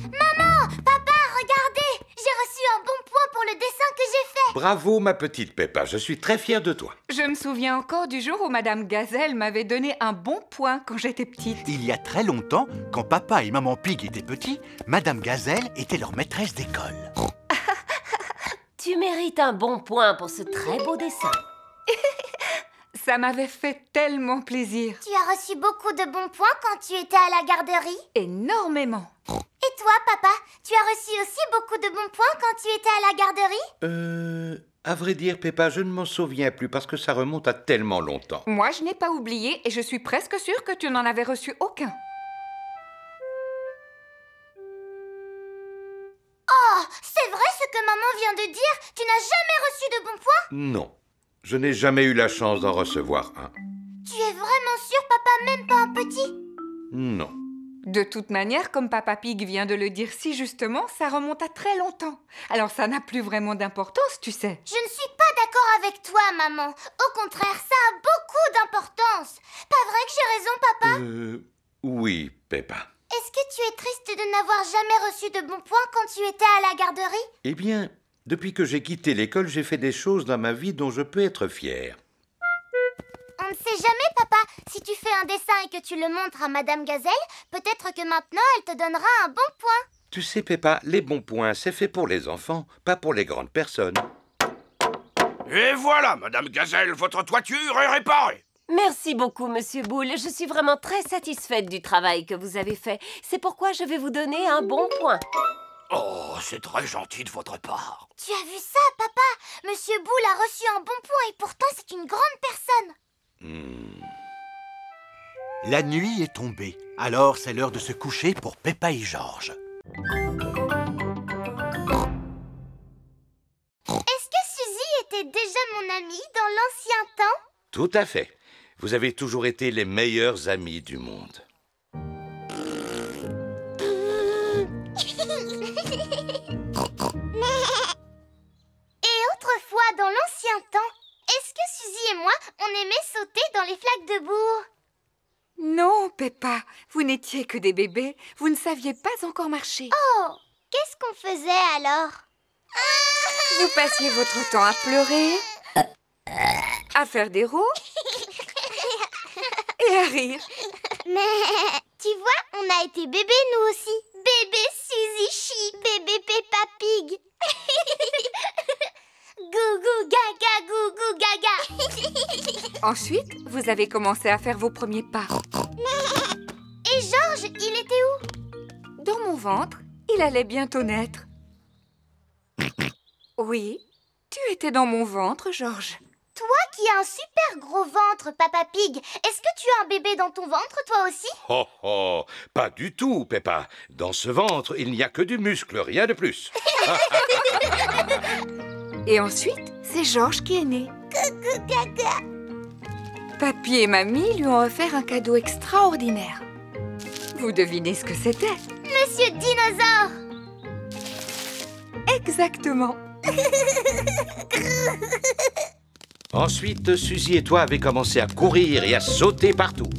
Maman, papa, regardez! J'ai reçu un bon point pour le dessin que j'ai fait. Bravo, ma petite Peppa, je suis très fier de toi. Je me souviens encore du jour où Madame Gazelle m'avait donné un bon point quand j'étais petite. Il y a très longtemps, quand papa et maman Pig étaient petits, Madame Gazelle était leur maîtresse d'école. Tu mérites un bon point pour ce très beau dessin. Ça m'avait fait tellement plaisir. Tu as reçu beaucoup de bons points quand tu étais à la garderie? Énormément. Et toi, papa, tu as reçu aussi beaucoup de bons points quand tu étais à la garderie? À vrai dire, Peppa, je ne m'en souviens plus parce que ça remonte à tellement longtemps. Moi, je n'ai pas oublié et je suis presque sûre que tu n'en avais reçu aucun. Oh, c'est vrai ce que maman vient de dire? Tu n'as jamais reçu de bons points? Non, je n'ai jamais eu la chance d'en recevoir un. Tu es vraiment sûr, papa, même pas un petit? Non. De toute manière, comme Papa Pig vient de le dire si justement, ça remonte à très longtemps. Alors ça n'a plus vraiment d'importance, tu sais. Je ne suis pas d'accord avec toi, maman. Au contraire, ça a beaucoup d'importance. Pas vrai que j'ai raison, papa? Oui, Peppa. Est-ce que tu es triste de n'avoir jamais reçu de bons points quand tu étais à la garderie? Eh bien, depuis que j'ai quitté l'école, j'ai fait des choses dans ma vie dont je peux être fier. On ne sait jamais, papa. Si tu fais un dessin et que tu le montres à Madame Gazelle, peut-être que maintenant elle te donnera un bon point. Tu sais, Peppa, les bons points, c'est fait pour les enfants, pas pour les grandes personnes. Et voilà, Madame Gazelle, votre toiture est réparée. Merci beaucoup, Monsieur Boule. Je suis vraiment très satisfaite du travail que vous avez fait. C'est pourquoi je vais vous donner un bon point. Oh, c'est très gentil de votre part. Tu as vu ça, papa? Monsieur Boule a reçu un bon point et pourtant c'est une grande personne. La nuit est tombée, alors c'est l'heure de se coucher pour Peppa et Georges. Est-ce que Suzy était déjà mon amie dans l'ancien temps? Tout à fait. Vous avez toujours été les meilleurs amis du monde. Et autrefois, dans l'ancien temps, est-ce que Suzy et moi, on aimait sauter dans les flaques de bourre? Non, Peppa, vous n'étiez que des bébés. Vous ne saviez pas encore marcher. Oh, qu'est-ce qu'on faisait alors? Vous passiez votre temps à pleurer, à faire des roues et à rire. Mais tu vois, on a été bébés nous aussi. Bébé Suzy Chi, bébé Peppa Pig. Gougou gaga, gougou gaga. Ensuite, vous avez commencé à faire vos premiers pas. Et Georges, il était où? Dans mon ventre, il allait bientôt naître. Oui, tu étais dans mon ventre, Georges. Toi qui as un super gros ventre, Papa Pig, est-ce que tu as un bébé dans ton ventre, toi aussi? Oh oh, pas du tout, Peppa. Dans ce ventre, il n'y a que du muscle, rien de plus. Et ensuite, c'est Georges qui est né. Coucou gaga. Papy et mamie lui ont offert un cadeau extraordinaire. Vous devinez ce que c'était? Monsieur Dinosaure. Exactement. Ensuite, Suzy et toi avez commencé à courir et à sauter partout.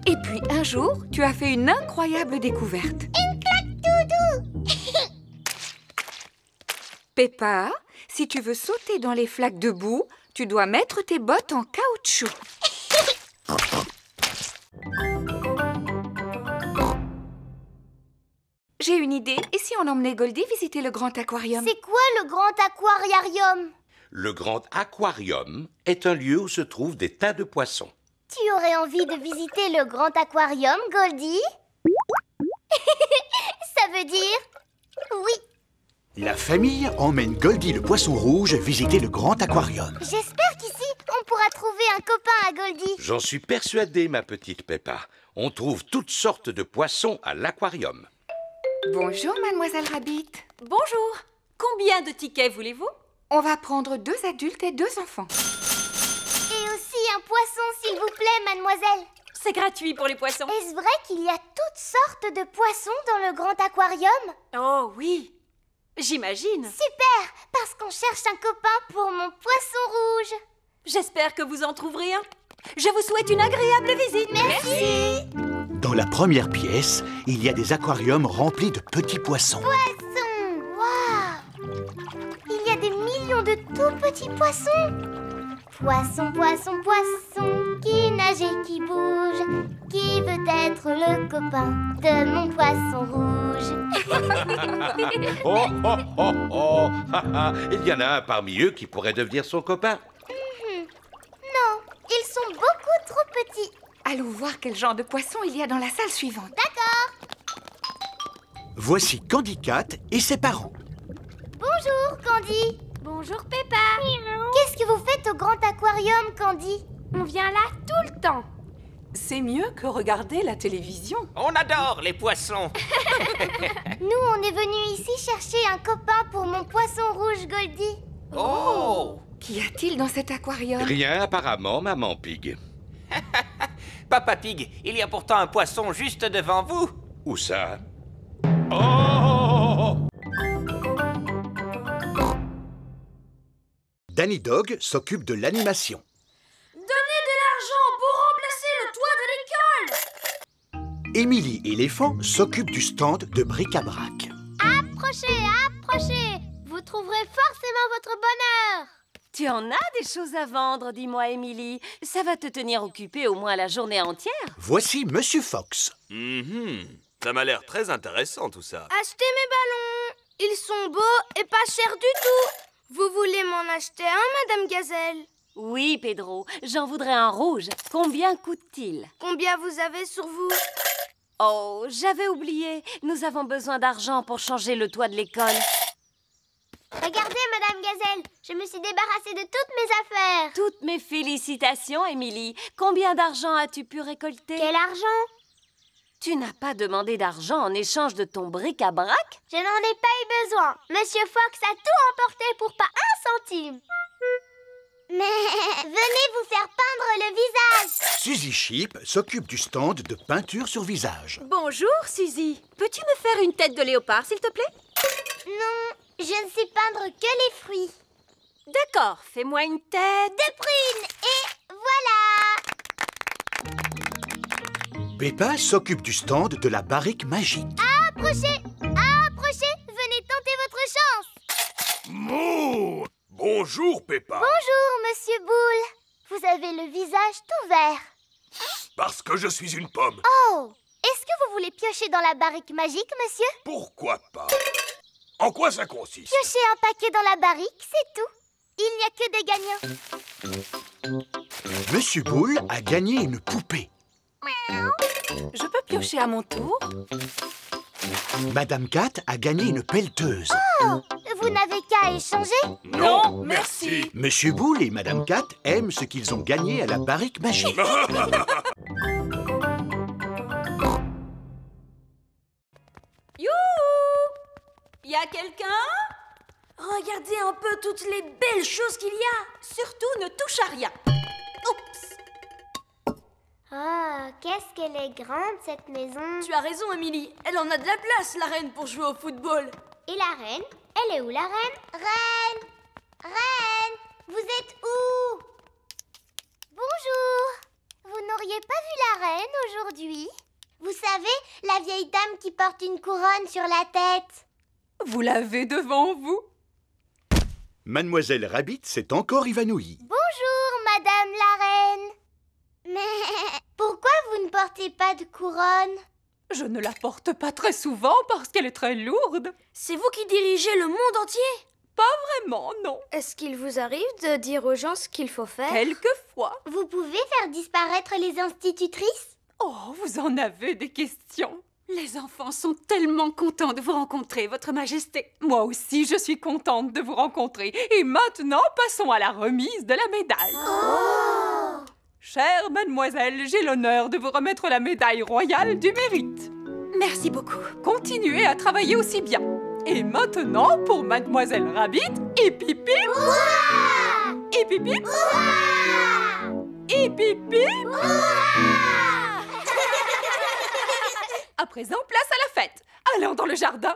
Et puis un jour, tu as fait une incroyable découverte. Une claque doudou. Peppa, si tu veux sauter dans les flaques de boue, tu dois mettre tes bottes en caoutchouc. J'ai une idée. Et si on emmenait Goldie visiter le grand aquarium? C'est quoi le grand aquariarium? Le grand aquarium est un lieu où se trouvent des tas de poissons. Tu aurais envie de visiter le grand aquarium, Goldie? Ça veut dire oui. La famille emmène Goldie le poisson rouge visiter le grand aquarium. J'espère qu'ici, on pourra trouver un copain à Goldie. J'en suis persuadé, ma petite Peppa. On trouve toutes sortes de poissons à l'aquarium. Bonjour, mademoiselle Rabbit. Bonjour. Combien de tickets voulez-vous? On va prendre 2 adultes et 2 enfants. Et aussi un poisson, s'il vous plaît, mademoiselle. C'est gratuit pour les poissons. Est-ce vrai qu'il y a toutes sortes de poissons dans le grand aquarium? Oh oui, j'imagine. Super, parce qu'on cherche un copain pour mon poisson rouge. J'espère que vous en trouverez un. Je vous souhaite une agréable visite. Merci. Dans la première pièce, il y a des aquariums remplis de petits poissons. Poisson. Waouh. Il y a des millions de tout petits poissons. Poisson, poisson, poisson, qui nage et qui bouge, qui veut être le copain de mon poisson rouge. Oh, oh, oh, oh. Il y en a un parmi eux qui pourrait devenir son copain. Non, ils sont beaucoup trop petits. Allons voir quel genre de poisson il y a dans la salle suivante. D'accord. Voici Candy Cat et ses parents. Bonjour, Candy. Bonjour Peppa. Qu'est-ce que vous faites au grand aquarium, Candy? On vient là tout le temps. C'est mieux que regarder la télévision. On adore les poissons. Nous, on est venus ici chercher un copain pour mon poisson rouge Goldie. Oh! Qu'y a-t-il dans cet aquarium? Rien apparemment, maman Pig. Papa Pig, il y a pourtant un poisson juste devant vous. Où ça? Oh! Danny Dog s'occupe de l'animation. Donnez de l'argent pour remplacer le toit de l'école. Émilie Éléphant s'occupe du stand de bric-à-brac. Approchez, approchez. Vous trouverez forcément votre bonheur. Tu en as des choses à vendre, dis-moi, Émilie. Ça va te tenir occupée au moins la journée entière. Voici Monsieur Fox. Ça m'a l'air très intéressant tout ça. Achetez mes ballons. Ils sont beaux et pas chers du tout. Vous voulez m'en acheter un, Madame Gazelle? Oui, Pedro, j'en voudrais un rouge. Combien coûte-t-il? Combien vous avez sur vous? Oh, j'avais oublié. Nous avons besoin d'argent pour changer le toit de l'école. Regardez, Madame Gazelle, je me suis débarrassée de toutes mes affaires. Toutes mes félicitations, Émilie. Combien d'argent as-tu pu récolter? Quel argent? Tu n'as pas demandé d'argent en échange de ton bric-à-brac? Je n'en ai pas eu besoin. Monsieur Fox a tout emporté pour pas un centime. Mais venez vous faire peindre le visage. Suzy Sheep s'occupe du stand de peinture sur visage. Bonjour, Suzy. Peux-tu me faire une tête de léopard, s'il te plaît? Non, je ne sais peindre que les fruits. D'accord, fais-moi une tête. De prune, et voilà. Peppa s'occupe du stand de la barrique magique. Approchez, approchez, venez tenter votre chance. Mouh! Bonjour, Peppa. Bonjour, Monsieur Boule. Vous avez le visage tout vert. Parce que je suis une pomme. Oh, est-ce que vous voulez piocher dans la barrique magique, monsieur? Pourquoi pas? En quoi ça consiste? Piocher un paquet dans la barrique, c'est tout. Il n'y a que des gagnants. Monsieur Boule a gagné une poupée. Je peux piocher à mon tour? Madame Cat a gagné une pelleteuse. Oh, vous n'avez qu'à échanger. Non, merci. Monsieur Boule et Madame Cat aiment ce qu'ils ont gagné à la barrique magique. Youhou! Y a quelqu'un? Regardez un peu toutes les belles choses qu'il y a. Surtout, ne touche à rien. Oups! Oh, qu'est-ce qu'elle est grande, cette maison. Tu as raison, Émilie. Elle en a de la place, la reine, pour jouer au football. Et la reine? Elle est où, la reine? Reine! Reine! Vous êtes où? Bonjour! Vous n'auriez pas vu la reine aujourd'hui? Vous savez, la vieille dame qui porte une couronne sur la tête. Vous l'avez devant vous? Mademoiselle Rabbit s'est encore évanouie. Bonjour, Madame la reine. Mais pourquoi vous ne portez pas de couronne? Je ne la porte pas très souvent parce qu'elle est très lourde. C'est vous qui dirigez le monde entier? Vraiment, non. Est-ce qu'il vous arrive de dire aux gens ce qu'il faut faire? Quelquefois. Vous pouvez faire disparaître les institutrices? Oh, vous en avez des questions. Les enfants sont tellement contents de vous rencontrer, Votre Majesté. Moi aussi, je suis contente de vous rencontrer. Et maintenant, passons à la remise de la médaille. Oh! Chère mademoiselle, j'ai l'honneur de vous remettre la médaille royale du mérite. Merci beaucoup. Continuez à travailler aussi bien. Et maintenant, pour mademoiselle Rabbit, hip hip hip. Hurrah! Hip hip hip. Hurrah! Hip hip hip. Hurrah! À présent, place à la fête. Allons dans le jardin.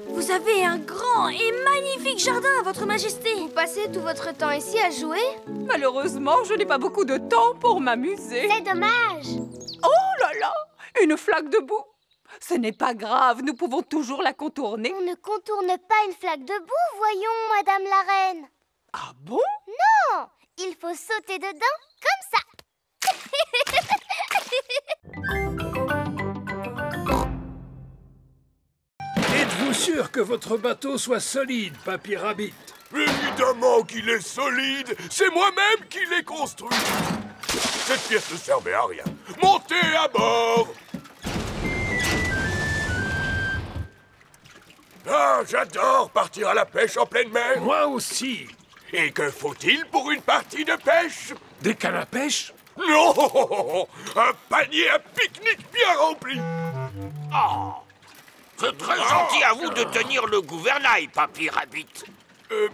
Vous Vous avez un grand et magnifique jardin, Votre Majesté. Vous passez tout votre temps ici à jouer? Malheureusement, je n'ai pas beaucoup de temps pour m'amuser. C'est dommage. Oh là là! Une flaque de boue! Ce n'est pas grave, nous pouvons toujours la contourner. On ne contourne pas une flaque de boue, voyons, Madame la Reine. Ah bon? Non, il faut sauter dedans comme ça. Êtes-vous sûr que votre bateau soit solide, Papy Rabbit? Évidemment qu'il est solide. C'est moi-même qui l'ai construit. Cette pièce ne servait à rien. Montez à bord. Ah, j'adore partir à la pêche en pleine mer. Moi aussi. Et que faut-il pour une partie de pêche? Des cannes à pêche? Non, un panier à pique-nique bien rempli. Oh, c'est très gentil à vous de tenir le gouvernail, Papy Rabbit.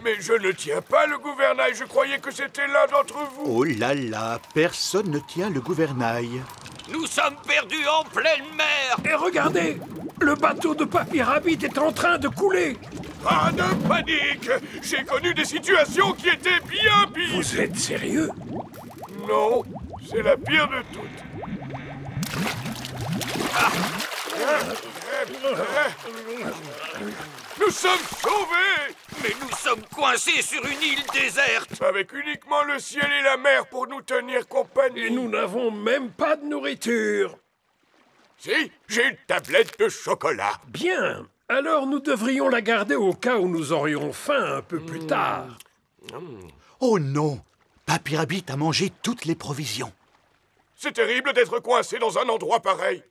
Mais je ne tiens pas le gouvernail. Je croyais que c'était l'un d'entre vous. Oh là là, personne ne tient le gouvernail. Nous sommes perdus en pleine mer. Et regardez, le bateau de Papy Rabbit est en train de couler. Pas de panique. J'ai connu des situations qui étaient bien pires. Vous êtes sérieux? Non, c'est la pire de toutes. Nous sommes sauvés! Mais nous sommes coincés sur une île déserte. Avec uniquement le ciel et la mer pour nous tenir compagnie. Et nous n'avons même pas de nourriture. Si, j'ai une tablette de chocolat. Bien. Alors nous devrions la garder au cas où nous aurions faim un peu plus tard. Oh non, Papy Rabbit a mangé toutes les provisions. C'est terrible d'être coincé dans un endroit pareil.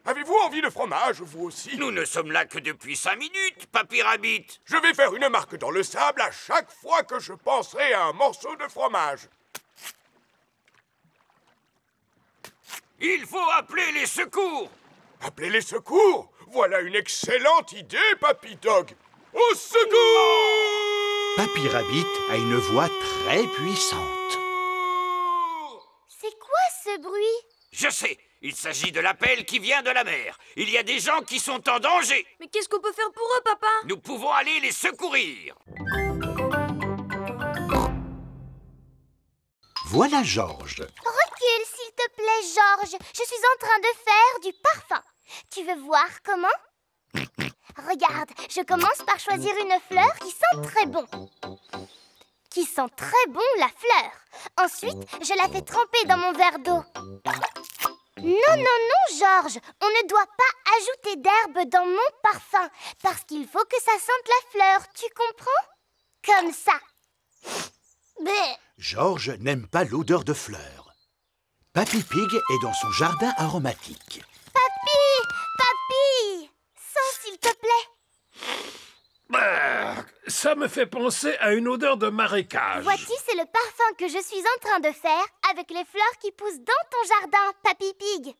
Avez-vous envie de fromage, vous aussi? Nous ne sommes là que depuis 5 minutes, Papy Rabbit. Je vais faire une marque dans le sable à chaque fois que je penserai à un morceau de fromage. Il faut appeler les secours. Appeler les secours? Voilà une excellente idée, Papy Dog. Au secours! Papy Rabbit a une voix très puissante. C'est quoi ce bruit? Je sais, il s'agit de l'appel qui vient de la mer. Il y a des gens qui sont en danger. Mais qu'est-ce qu'on peut faire pour eux, papa? Nous pouvons aller les secourir. Voilà Georges. Recule, s'il te plaît, Georges. Je suis en train de faire du parfum. Tu veux voir comment? Regarde, je commence par choisir une fleur qui sent très bon. Qui sent très bon la fleur. Ensuite, je la fais tremper dans mon verre d'eau. Non, non, non, Georges. On ne doit pas ajouter d'herbe dans mon parfum. Parce qu'il faut que ça sente la fleur, tu comprends? Comme ça. Bleh. Georges n'aime pas l'odeur de fleurs. Papy Pig est dans son jardin aromatique. Papy! Papy! Sens, s'il te plaît. Ça me fait penser à une odeur de marécage. Voici, c'est le parfum que je suis en train de faire avec les fleurs qui poussent dans ton jardin, Papy Pig.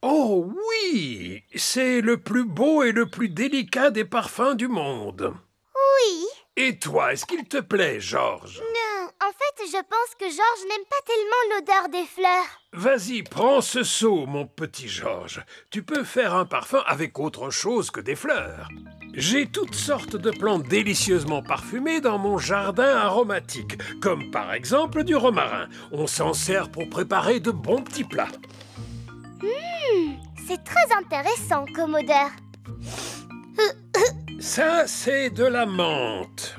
Oh oui! C'est le plus beau et le plus délicat des parfums du monde. Oui. Et toi, est-ce qu'il te plaît, Georges? Non, en fait, je pense que Georges n'aime pas tellement l'odeur des fleurs. Vas-y, prends ce seau, mon petit Georges. Tu peux faire un parfum avec autre chose que des fleurs. J'ai toutes sortes de plantes délicieusement parfumées dans mon jardin aromatique, comme par exemple du romarin. On s'en sert pour préparer de bons petits plats. C'est très intéressant comme odeur. Ça, c'est de la menthe.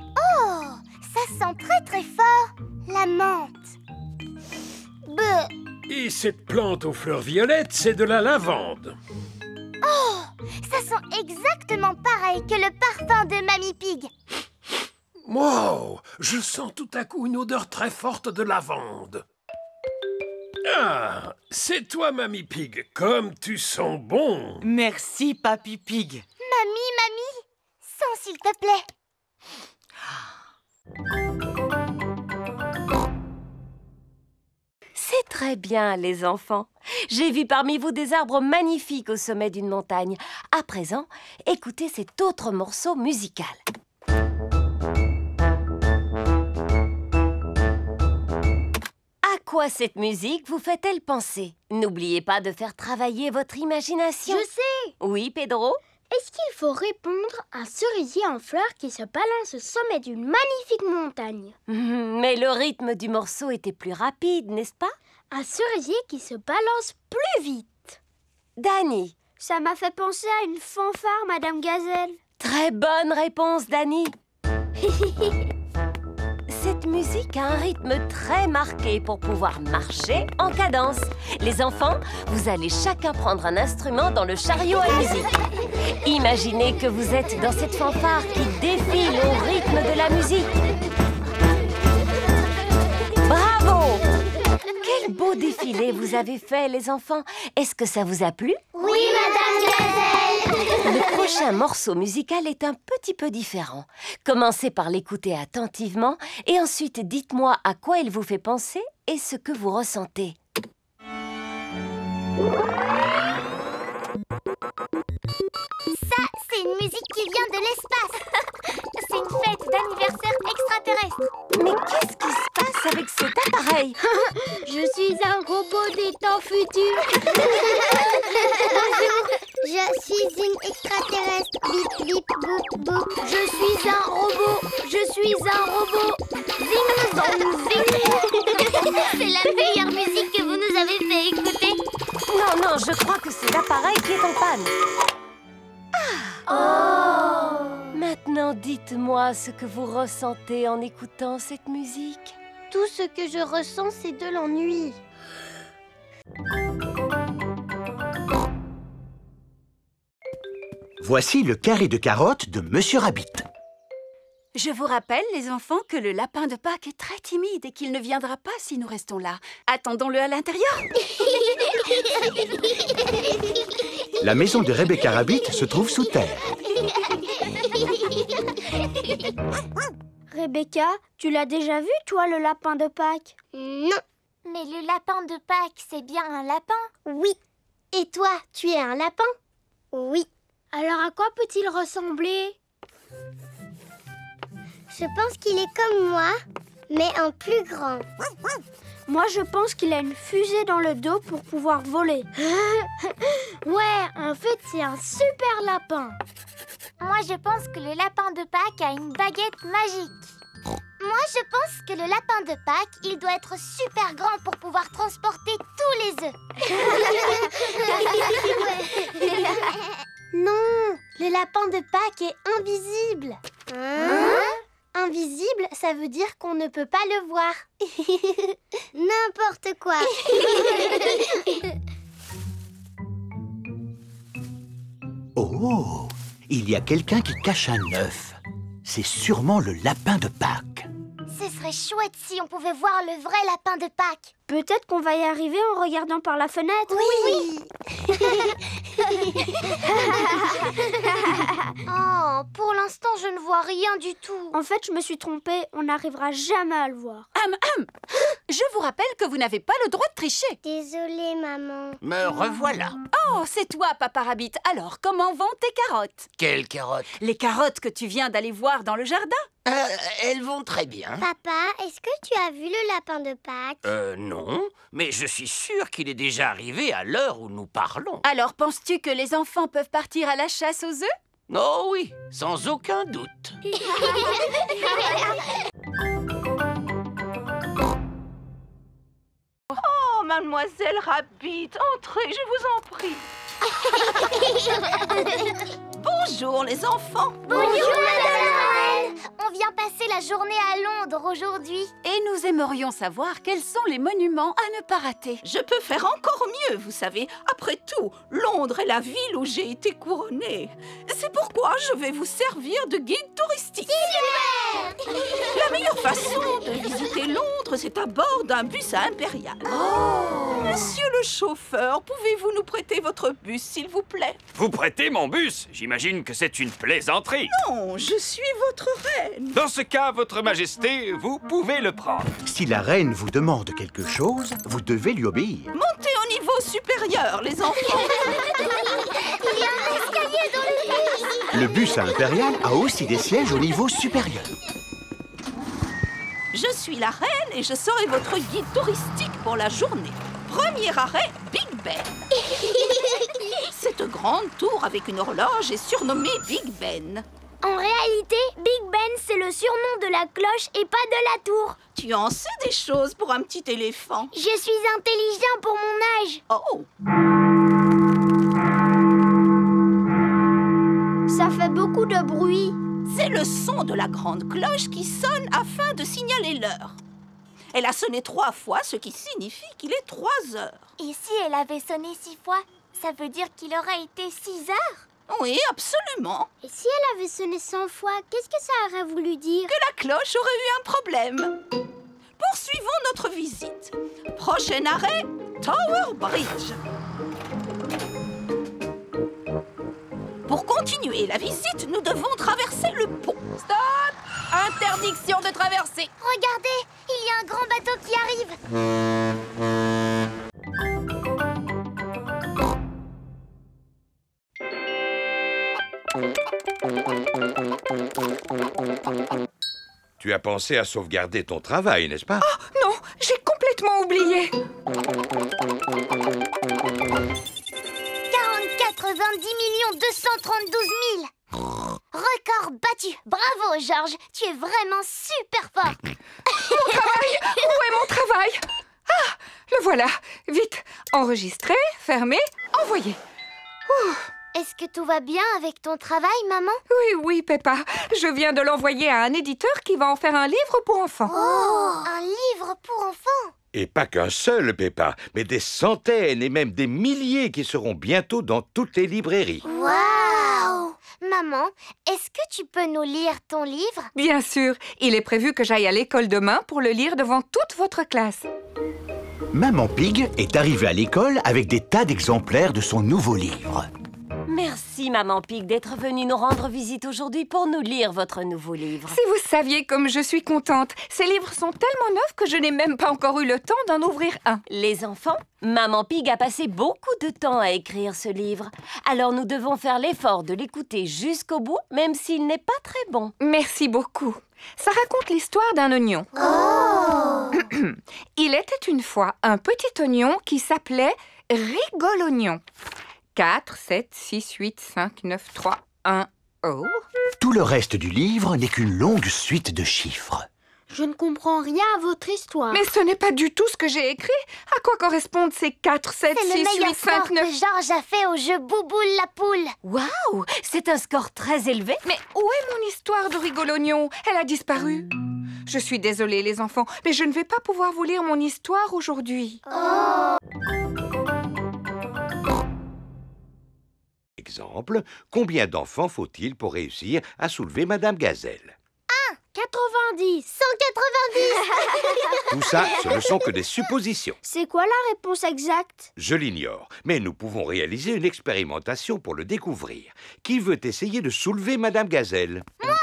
Oh, ça sent très très fort, la menthe. Bleh. Et cette plante aux fleurs violettes, c'est de la lavande. Oh, ça sent exactement pareil que le parfum de Mamie Pig. Wow, je sens tout à coup une odeur très forte de lavande. Ah, c'est toi, Mamie Pig. Comme tu sens bon. Merci, Papy Pig. Mamie, sens s'il te plaît. C'est très bien, les enfants. J'ai vu parmi vous des arbres magnifiques au sommet d'une montagne. À présent, écoutez cet autre morceau musical. À quoi cette musique vous fait-elle penser? N'oubliez pas de faire travailler votre imagination. Je sais. Oui, Pedro? Est-ce qu'il faut répondre à un cerisier en fleurs qui se balance au sommet d'une magnifique montagne? Mais le rythme du morceau était plus rapide, n'est-ce pas? Un cerisier qui se balance plus vite. Dani? Ça m'a fait penser à une fanfare, Madame Gazelle. Très bonne réponse, Dani. Cette musique a un rythme très marqué pour pouvoir marcher en cadence. Les enfants, vous allez chacun prendre un instrument dans le chariot à musique. Imaginez que vous êtes dans cette fanfare qui défile au rythme de la musique. Bravo! Quel beau défilé vous avez fait, les enfants. Est-ce que ça vous a plu? Oui, Madame Gazelle. Le prochain morceau musical est un petit peu différent. Commencez par l'écouter attentivement et ensuite dites-moi à quoi il vous fait penser et ce que vous ressentez. Ça, c'est une musique qui vient de l'espace. C'est une fête d'anniversaire extraterrestre. Mais qu'est-ce qui se passe avec cet appareil? Je suis un robot des temps futurs. Je suis une extraterrestre. Bip, bip, boop, boop. Je suis un robot. Je suis un robot. Zing, zong, zing. C'est la meilleure musique que vous nous avez fait écouter. Non, non, je crois que c'est l'appareil qui est en panne. Maintenant, dites-moi ce que vous ressentez en écoutant cette musique. Tout ce que je ressens, c'est de l'ennui. Voici le carré de carottes de Monsieur Rabbit. Je vous rappelle, les enfants, que le lapin de Pâques est très timide et qu'il ne viendra pas si nous restons là. Attendons-le à l'intérieur. La maison de Rebecca Rabbit se trouve sous terre. Rebecca, tu l'as déjà vu, toi, le lapin de Pâques? Non. Mais le lapin de Pâques, c'est bien un lapin? Oui. Et toi, tu es un lapin? Oui. Alors à quoi peut-il ressembler? Je pense qu'il est comme moi, mais en plus grand. Moi, je pense qu'il a une fusée dans le dos pour pouvoir voler. Ouais, en fait, c'est un super lapin. Moi, je pense que le lapin de Pâques a une baguette magique. Moi, je pense que le lapin de Pâques, il doit être super grand pour pouvoir transporter tous les œufs. Non, le lapin de Pâques est invisible. Invisible, ça veut dire qu'on ne peut pas le voir. N'importe quoi. Oh, il y a quelqu'un qui cache un œuf. C'est sûrement le lapin de Pâques. Ce serait chouette si on pouvait voir le vrai lapin de Pâques. Peut-être qu'on va y arriver en regardant par la fenêtre. Oui. Oh, pour l'instant, je ne vois rien du tout. En fait, je me suis trompée. On n'arrivera jamais à le voir. Je vous rappelle que vous n'avez pas le droit de tricher. Désolée, maman. Me revoilà. Oh, c'est toi, Papa Rabbit. Alors, comment vont tes carottes? Quelles carottes? Les carottes que tu viens d'aller voir dans le jardin? Elles vont très bien. Papa, est-ce que tu as vu le lapin de Pâques? Non, mais je suis sûr qu'il est déjà arrivé à l'heure où nous parlons. Alors, penses-tu que les enfants peuvent partir à la chasse aux œufs? Oh oui, sans aucun doute. Oh, Mademoiselle Rabbit, entrez, je vous en prie. Bonjour, les enfants. Bonjour, Madame Noël. On vient passer la journée à Londres aujourd'hui. Et nous aimerions savoir quels sont les monuments à ne pas rater. Je peux faire encore mieux, vous savez. Après tout, Londres est la ville où j'ai été couronnée. C'est pourquoi je vais vous servir de guide touristique. Super! La meilleure façon de visiter Londres, c'est à bord d'un bus à Impérial. Monsieur le chauffeur, pouvez-vous nous prêter votre bus, s'il vous plaît? Vous prêtez mon bus? J'imagine que c'est une plaisanterie. Non, je suis votre reine. Dans ce cas, votre majesté, vous pouvez le prendre. Si la reine vous demande quelque chose, vous devez lui obéir. Montez au niveau supérieur, les enfants. Il y a un escalier dans le bus. Le bus à Impérial a aussi des sièges au niveau supérieur. Je suis la reine et je serai votre guide touristique pour la journée. Premier arrêt, Big Ben. C'est cette grande tour avec une horloge est surnommée Big Ben. En réalité, Big Ben, c'est le surnom de la cloche et pas de la tour. Tu en sais des choses pour un petit éléphant. Je suis intelligent pour mon âge. Oh! Ça fait beaucoup de bruit. C'est le son de la grande cloche qui sonne afin de signaler l'heure. Elle a sonné 3 fois, ce qui signifie qu'il est 3 heures. Et si elle avait sonné 6 fois, ça veut dire qu'il aurait été 6 heures? Oui, absolument. Et si elle avait sonné 100 fois, qu'est-ce que ça aurait voulu dire? Que la cloche aurait eu un problème. Poursuivons notre visite. Prochain arrêt, Tower Bridge. Pour continuer la visite, nous devons traverser le pont. Stop! Interdiction de traverser. Regardez, il y a un grand bateau qui arrive. Tu as pensé à sauvegarder ton travail, n'est-ce pas? Oh, non, j'ai complètement oublié. 90 232 000. Record battu. Bravo, Georges. Tu es vraiment super fort. Mon travail! Où est mon travail? Ah, le voilà. Vite, enregistrer, fermer, envoyer. Est-ce que tout va bien avec ton travail, maman? Oui, Peppa. Je viens de l'envoyer à un éditeur qui va en faire un livre pour enfants. Oh, un livre pour enfants? Et pas qu'un seul, Peppa, mais des centaines et même des milliers qui seront bientôt dans toutes les librairies. Waouh! Maman, est-ce que tu peux nous lire ton livre? Bien sûr. Il est prévu que j'aille à l'école demain pour le lire devant toute votre classe. Maman Pig est arrivée à l'école avec des tas d'exemplaires de son nouveau livre. Merci, Maman Pig, d'être venue nous rendre visite aujourd'hui pour nous lire votre nouveau livre. Si vous saviez comme je suis contente. Ces livres sont tellement neufs que je n'ai même pas encore eu le temps d'en ouvrir un. Les enfants, Maman Pig a passé beaucoup de temps à écrire ce livre. Alors nous devons faire l'effort de l'écouter jusqu'au bout, même s'il n'est pas très bon. Merci beaucoup. Ça raconte l'histoire d'un oignon. Oh! Il était une fois un petit oignon qui s'appelait Rigolognon. 4, 7, 6, 8, 5, 9, 3, 1, oh. Tout le reste du livre n'est qu'une longue suite de chiffres. Je ne comprends rien à votre histoire. Mais ce n'est pas du tout ce que j'ai écrit. À quoi correspondent ces 4, 7, 6, 8, 5, 9... que Georges a fait au jeu Bouboule la poule. Waouh! C'est un score très élevé. Mais où est mon histoire de Rigolognon? Elle a disparu. Je suis désolée, les enfants, mais je ne vais pas pouvoir vous lire mon histoire aujourd'hui. Exemple, combien d'enfants faut-il pour réussir à soulever Madame Gazelle? 90. 190. Tout ça, ce ne sont que des suppositions. C'est quoi la réponse exacte? Je l'ignore, mais nous pouvons réaliser une expérimentation pour le découvrir. Qui veut essayer de soulever Madame Gazelle? Moi.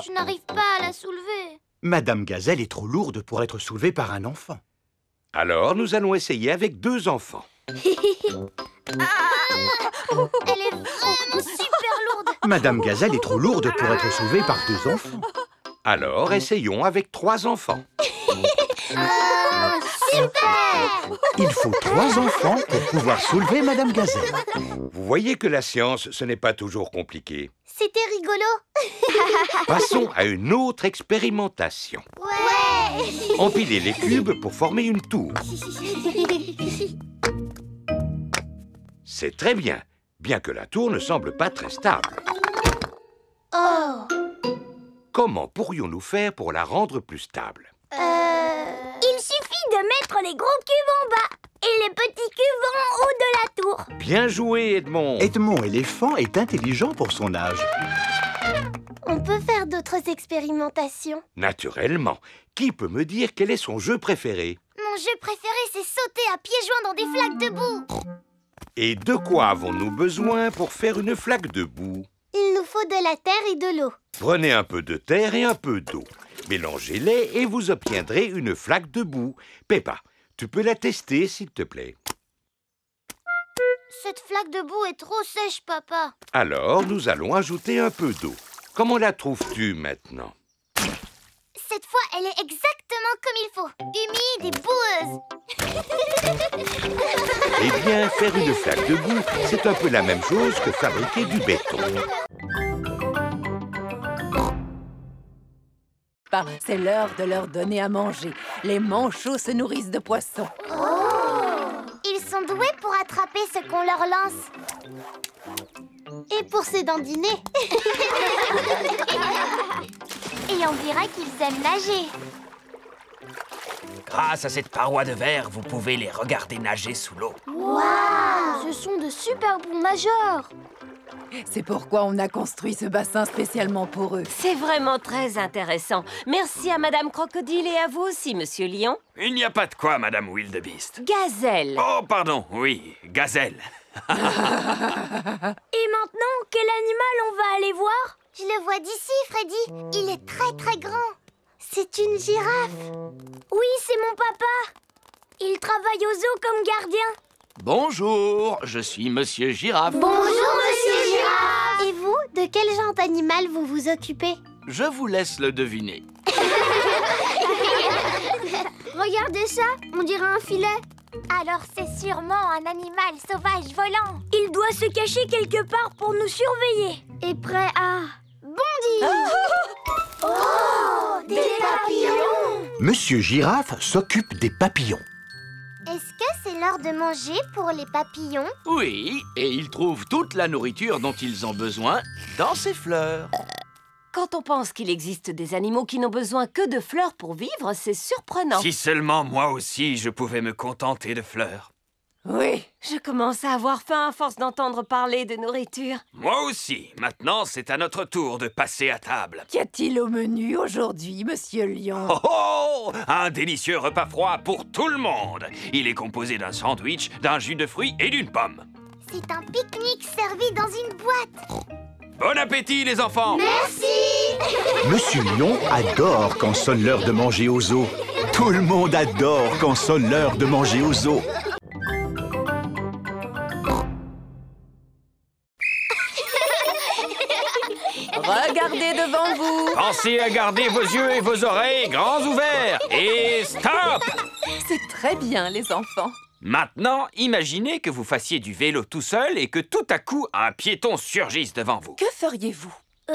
Je n'arrive pas à la soulever. Madame Gazelle est trop lourde pour être soulevée par un enfant. Alors, nous allons essayer avec 2 enfants. Elle est vraiment super lourde. Madame Gazelle est trop lourde pour être soulevée par 2 enfants. Alors, essayons avec 3 enfants. Super! Il faut 3 enfants pour pouvoir soulever Madame Gazelle. Vous voyez que la science, ce n'est pas toujours compliqué. C'était rigolo. Passons à une autre expérimentation. Ouais. Empilez les cubes pour former une tour. C'est très bien, bien que la tour ne semble pas très stable. Oh. Comment pourrions-nous faire pour la rendre plus stable? Il suffit de mettre les gros cubes en bas et les petits cubes en haut de la tour. Bien joué, Edmond. Edmond éléphant est intelligent pour son âge. On peut faire d'autres expérimentations. Naturellement. Qui peut me dire quel est son jeu préféré? Mon jeu préféré, c'est sauter à pieds joints dans des flaques de boue. Et de quoi avons-nous besoin pour faire une flaque de boue? Il nous faut de la terre et de l'eau. Prenez un peu de terre et un peu d'eau. Mélangez-les et vous obtiendrez une flaque de boue. Peppa, tu peux la tester, s'il te plaît. Cette flaque de boue est trop sèche, papa. Alors, nous allons ajouter un peu d'eau. Comment la trouves-tu maintenant? Cette fois, elle est exactement comme il faut. Humide et boueuse. Eh bien, faire une flaque de boue, c'est un peu la même chose que fabriquer du béton. C'est l'heure de leur donner à manger. Les manchots se nourrissent de poissons. Ils sont doués pour attraper ce qu'on leur lance. Et pour se dandiner. Et on dirait qu'ils aiment nager. Grâce à cette paroi de verre, vous pouvez les regarder nager sous l'eau. Waouh! Ce sont de super bons nageurs. C'est pourquoi on a construit ce bassin spécialement pour eux. C'est vraiment très intéressant. Merci à Madame Crocodile et à vous aussi, Monsieur Lion. Il n'y a pas de quoi, Madame Wildebeest. Gazelle. Oh, pardon, oui, gazelle. Et maintenant, quel animal on va aller voir? Je le vois d'ici, Freddy. Il est très très grand. C'est une girafe. Oui, c'est mon papa. Il travaille au zoo comme gardien. Bonjour, je suis Monsieur Girafe. Bonjour, Monsieur Girafe. Et vous, de quel genre d'animal vous vous occupez? Je vous laisse le deviner. Regardez ça, on dirait un filet. Alors c'est sûrement un animal sauvage volant. Il doit se cacher quelque part pour nous surveiller. Et prêt à bondir. Oh, des papillons. Monsieur Girafe s'occupe des papillons. Est-ce que c'est l'heure de manger pour les papillons? Oui, et ils trouvent toute la nourriture dont ils ont besoin dans ces fleurs. Quand on pense qu'il existe des animaux qui n'ont besoin que de fleurs pour vivre, c'est surprenant. Si seulement moi aussi je pouvais me contenter de fleurs. Oui, je commence à avoir faim à force d'entendre parler de nourriture. Moi aussi. Maintenant, c'est à notre tour de passer à table. Qu'y a-t-il au menu aujourd'hui, Monsieur Lion? Oh oh! Un délicieux repas froid pour tout le monde. Il est composé d'un sandwich, d'un jus de fruits et d'une pomme. C'est un pique-nique servi dans une boîte. Bon appétit, les enfants! Merci! Monsieur Lion adore quand sonne l'heure de manger au zoo. Tout le monde adore quand sonne l'heure de manger au zoo. Regardez devant vous. Pensez à garder vos yeux et vos oreilles grands ouverts. Et stop! C'est très bien, les enfants. Maintenant, imaginez que vous fassiez du vélo tout seul et que tout à coup, un piéton surgisse devant vous. Que feriez-vous? Je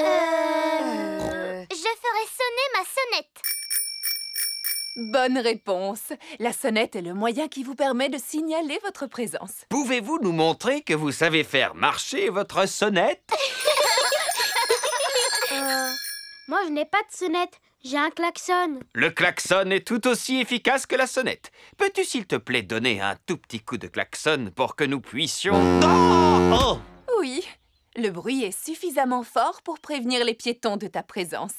ferais sonner ma sonnette. Bonne réponse. La sonnette est le moyen qui vous permet de signaler votre présence. Pouvez-vous nous montrer que vous savez faire marcher votre sonnette? Moi, je n'ai pas de sonnette. J'ai un klaxon. Le klaxon est tout aussi efficace que la sonnette. Peux-tu, s'il te plaît, donner un tout petit coup de klaxon pour que nous puissions... Oh! Oui, le bruit est suffisamment fort pour prévenir les piétons de ta présence.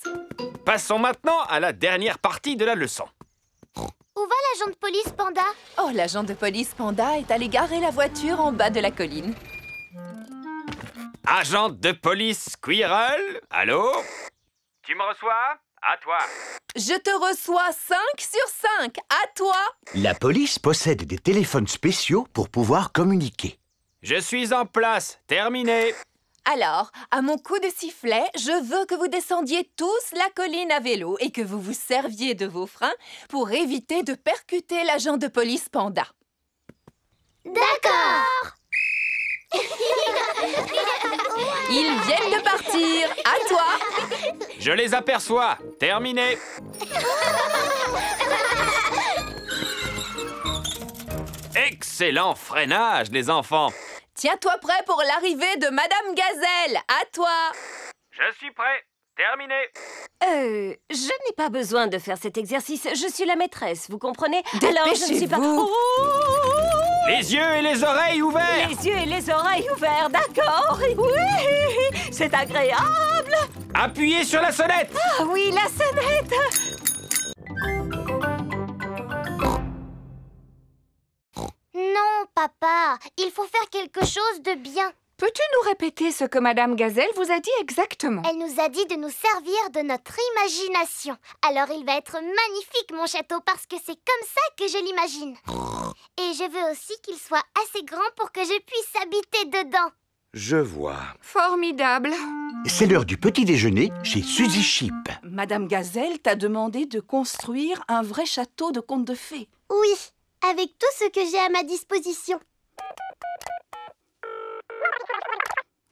Passons maintenant à la dernière partie de la leçon. Où va l'agent de police Panda? Oh, l'agent de police Panda est allé garer la voiture en bas de la colline. Agent de police Squirrel, allô? Tu me reçois? À toi. Je te reçois 5 sur 5. À toi. La police possède des téléphones spéciaux pour pouvoir communiquer. Je suis en place. Terminé. Alors, à mon coup de sifflet, je veux que vous descendiez tous la colline à vélo et que vous vous serviez de vos freins pour éviter de percuter l'agent de police Panda. D'accord. Ils viennent de partir. À toi. Je les aperçois. Terminé. Excellent freinage, les enfants. Tiens-toi prêt pour l'arrivée de Madame Gazelle. À toi. Je suis prêt. Terminé. Je n'ai pas besoin de faire cet exercice. Je suis la maîtresse, vous comprenez? Alors, je ne suis pas... Dépêchez-vous. Les yeux et les oreilles ouverts. Les yeux et les oreilles ouverts, d'accord. Oui, c'est agréable. Appuyez sur la sonnette. Ah oui, la sonnette. Non, papa, il faut faire quelque chose de bien. Peux-tu nous répéter ce que Madame Gazelle vous a dit exactement? Elle nous a dit de nous servir de notre imagination. Alors il va être magnifique, mon château, parce que c'est comme ça que je l'imagine. Et je veux aussi qu'il soit assez grand pour que je puisse habiter dedans. Je vois. Formidable. C'est l'heure du petit déjeuner chez Suzy Chip. Madame Gazelle t'a demandé de construire un vrai château de contes de fées. Oui, avec tout ce que j'ai à ma disposition.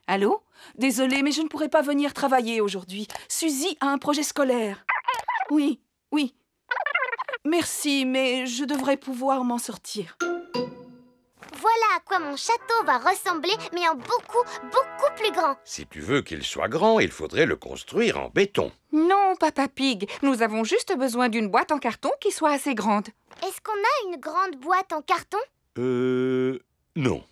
Allô? Désolée, mais je ne pourrai pas venir travailler aujourd'hui. Suzy a un projet scolaire. Oui, oui. Merci, mais je devrais pouvoir m'en sortir. Voilà à quoi mon château va ressembler, mais en beaucoup, beaucoup plus grand. Si tu veux qu'il soit grand, il faudrait le construire en béton. Non, Papa Pig. Nous avons juste besoin d'une boîte en carton qui soit assez grande. Est-ce qu'on a une grande boîte en carton? Non.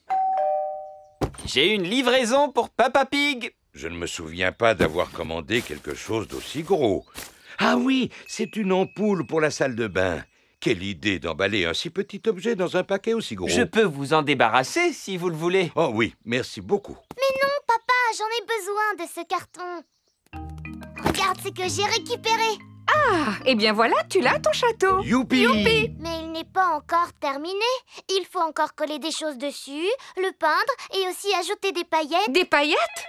J'ai une livraison pour Papa Pig. Je ne me souviens pas d'avoir commandé quelque chose d'aussi gros. Ah oui, c'est une ampoule pour la salle de bain. Quelle idée d'emballer un si petit objet dans un paquet aussi gros. Je peux vous en débarrasser si vous le voulez. Oh oui, merci beaucoup. Mais non, papa, j'en ai besoin de ce carton. Regarde ce que j'ai récupéré. Ah, eh bien voilà, tu l'as ton château. Youpi! Youpi! Mais il n'est pas encore terminé. Il faut encore coller des choses dessus, le peindre et aussi ajouter des paillettes. Des paillettes?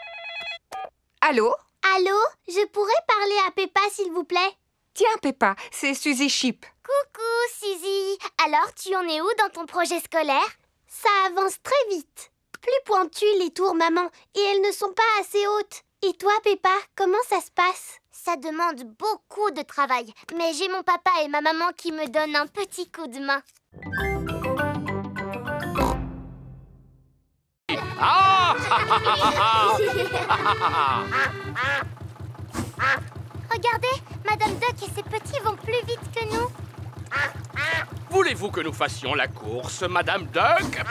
Allô? Allô? Je pourrais parler à Peppa, s'il vous plaît? Tiens, Peppa, c'est Suzy Chip. Coucou, Suzy. Alors, tu en es où dans ton projet scolaire? Ça avance très vite. Plus pointues les tours, maman, et elles ne sont pas assez hautes. Et toi, Peppa, comment ça se passe? Ça demande beaucoup de travail, mais j'ai mon papa et ma maman qui me donnent un petit coup de main. Regardez, Madame Duck et ses petits vont plus vite que nous. Voulez-vous que nous fassions la course, Madame Duck?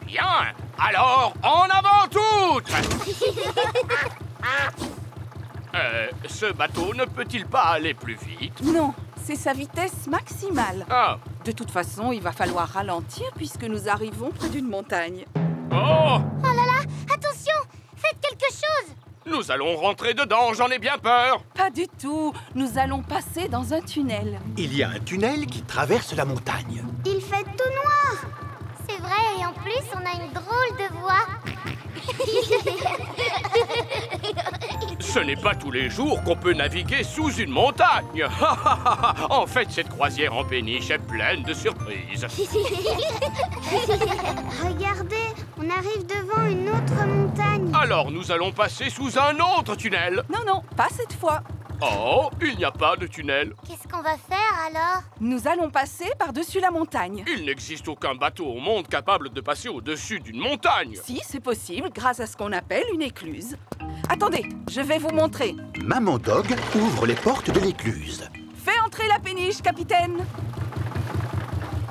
Bien, alors en avant toutes! Ce bateau ne peut-il pas aller plus vite? Non, c'est sa vitesse maximale. Ah. De toute façon, il va falloir ralentir puisque nous arrivons près d'une montagne. Oh! Oh là là, attention, faites quelque chose! Nous allons rentrer dedans, j'en ai bien peur. Pas du tout, nous allons passer dans un tunnel. Il y a un tunnel qui traverse la montagne. Il fait tout noir. C'est vrai, et en plus, on a une drôle de voix. Ce n'est pas tous les jours qu'on peut naviguer sous une montagne. En fait, cette croisière en péniche est pleine de surprises. Regardez, on arrive devant une autre montagne. Alors, nous allons passer sous un autre tunnel. Non, non, pas cette fois. Oh, il n'y a pas de tunnel. Qu'est-ce qu'on va faire alors? Nous allons passer par-dessus la montagne. Il n'existe aucun bateau au monde capable de passer au-dessus d'une montagne. Si, c'est possible grâce à ce qu'on appelle une écluse. Attendez, je vais vous montrer. Maman Dog ouvre les portes de l'écluse. Fais entrer la péniche, capitaine.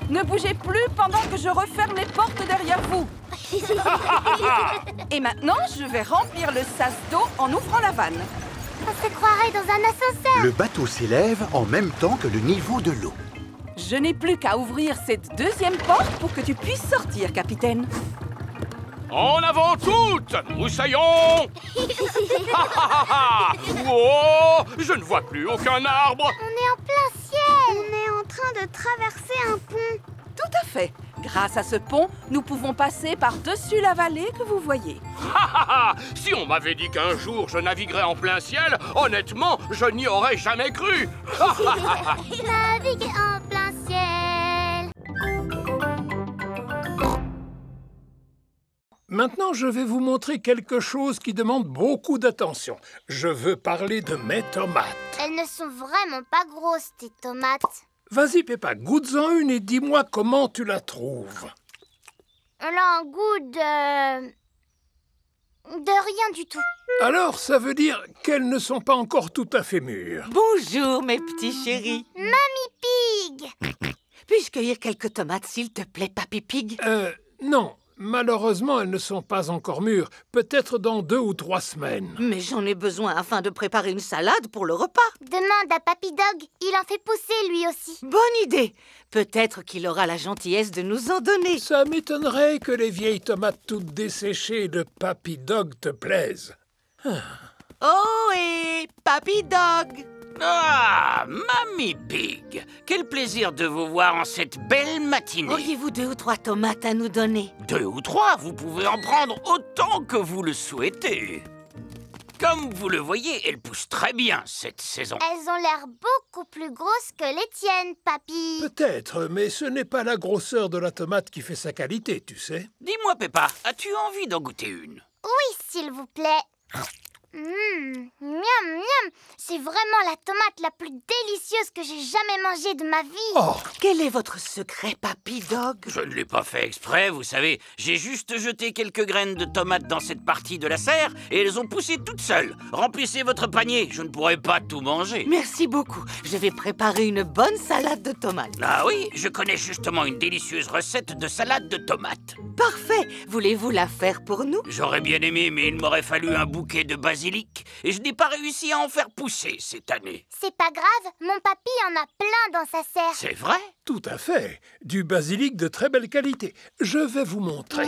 Ne bougez plus pendant que je referme les portes derrière vous. Et maintenant, je vais remplir le sas d'eau en ouvrant la vanne. On se croirait dans un ascenseur. Le bateau s'élève en même temps que le niveau de l'eau. Je n'ai plus qu'à ouvrir cette deuxième porte pour que tu puisses sortir, capitaine. En avant toutes, moussaillons. Oh, je ne vois plus aucun arbre. On est en plein ciel. On est en train de traverser un pont. Tout à fait. Grâce à ce pont, nous pouvons passer par-dessus la vallée que vous voyez. Si on m'avait dit qu'un jour je naviguerais en plein ciel, honnêtement, je n'y aurais jamais cru. Naviguer en plein ciel. Maintenant, je vais vous montrer quelque chose qui demande beaucoup d'attention. Je veux parler de mes tomates. Elles ne sont vraiment pas grosses, tes tomates. Vas-y, Peppa, goûte-en une et dis-moi comment tu la trouves. Elle a un goût de rien du tout. Alors, ça veut dire qu'elles ne sont pas encore tout à fait mûres. Bonjour, mes petits chéris. Mamie Pig! Puis-je cueillir quelques tomates, s'il te plaît, Papy Pig? Non. Malheureusement, elles ne sont pas encore mûres. Peut-être dans 2 ou 3 semaines. Mais j'en ai besoin afin de préparer une salade pour le repas. Demande à Papy Dog. Il en fait pousser, lui aussi. Bonne idée. Peut-être qu'il aura la gentillesse de nous en donner. Ça m'étonnerait que les vieilles tomates toutes desséchées de Papy Dog te plaisent. Oh, et Papy Dog, Ah, Mamie Pig, quel plaisir de vous voir en cette belle matinée. Auriez-vous 2 ou 3 tomates à nous donner? 2 ou 3, vous pouvez en prendre autant que vous le souhaitez. Comme vous le voyez, elles poussent très bien cette saison. Elles ont l'air beaucoup plus grosses que les tiennes, papy. Peut-être, mais ce n'est pas la grosseur de la tomate qui fait sa qualité, tu sais. Dis-moi, Peppa, as-tu envie d'en goûter une? Oui, s'il vous plaît. Miam, miam. C'est vraiment la tomate la plus délicieuse que j'ai jamais mangée de ma vie. Oh, quel est votre secret, Papy Dog? Je ne l'ai pas fait exprès, vous savez. J'ai juste jeté quelques graines de tomates dans cette partie de la serre et elles ont poussé toutes seules. Remplissez votre panier, je ne pourrai pas tout manger. Merci beaucoup. Je vais préparer une bonne salade de tomates. Ah oui, je connais justement une délicieuse recette de salade de tomates. Parfait. Voulez-vous la faire pour nous? J'aurais bien aimé, mais il m'aurait fallu un bouquet de basilic et je n'ai pas réussi à en faire pousser cette année. C'est pas grave, mon papy en a plein dans sa serre. C'est vrai? Tout à fait. Du basilic de très belle qualité. Je vais vous montrer.